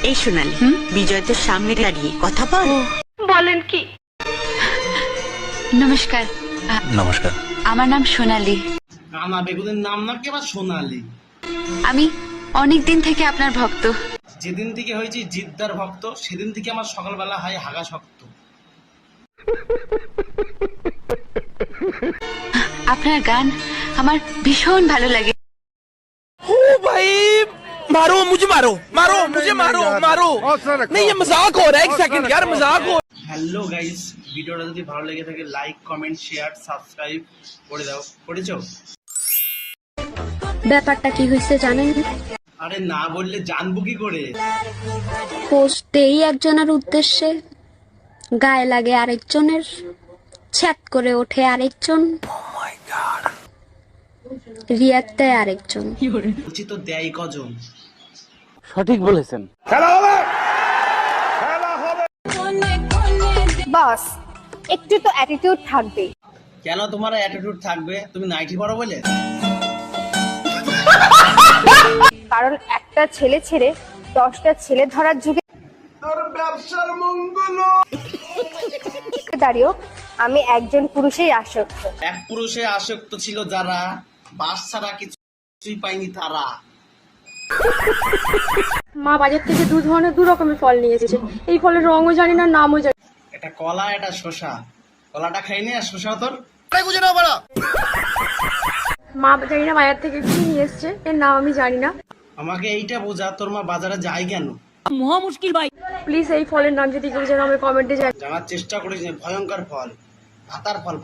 এই সোনালি, বিজয় তোর সামনে দাঁড়িয়ে কথা বল। বলেন কি? নমস্কার। নমস্কার। আমার নাম সোনালি। কানা বেগুনের নাম না কেবা সোনালি। আমি অনেক দিন থেকে আপনার ভক্ত। যেদিন থেকে হয়েছি জিদ্দার ভক্ত সেদিন থেকে আমার সকালবেলা হয় হাগা শক্ত। আপনার গান আমার ভীষণ ভালো লাগে। ओ भाई मारो मुझे, मारो मारो मुझे, मारो मारो। नहीं ये मजाक हो रहा है, एक सेकंड यार, मजाक हो। হ্যালো গাইস, ভিডিওটা যদি ভালো লেগে থাকে লাইক কমেন্ট শেয়ার সাবস্ক্রাইব করে দাও। করেছো? ব্যাপারটা কি হয়েছে জানেন? আরে না বললে জানবো কি করে? পোস্ট দেই একজনের উদ্দেশ্যে, গায়ে লাগে আরেকজনের, ছ্যাত করে ওঠে আরেকজন, রিয়াক্ট দেয় আরেকজন। বলছি তো দেয় কজন? সঠিক বলেছেন। বাস একটু তো অ্যাটিটিউড থাকবে। কেন তোমার অ্যাটিটিউড থাকবে? তুমি নাইটি পরো বলে? কারণ একটা ছেলে ছেড়ে 10টা ছেলে ধরার যুগে ব্যবসার মঙ্গল। দাঁড়িয়েও আমি একজন পুরুষেই আসক্ত। এক পুরুষে আসক্ত ছিল যারা, বাস ছাড়া কিছুই পায়নি তারা। মা বাজার থেকে দু রকমের ফল নিয়ে এসেছে। এই ফলের রঙও জানি না, নামও জানি এটা কলা, এটা শসা। কলাটা খাইনি আর শসা তোর। মা জানি না বাজার থেকে কি নিয়ে এসছে, এর নাম আমি জানি না। আমাকে এইটা বোঝা, তোর মা বাজারে যায় কেন? প্লিজ এই ফলের নাম যদি কেউ জানো আমি কমেন্টে জানি। জানার চেষ্টা করিস, ভয়ঙ্কর ফল, ভাতার ফল।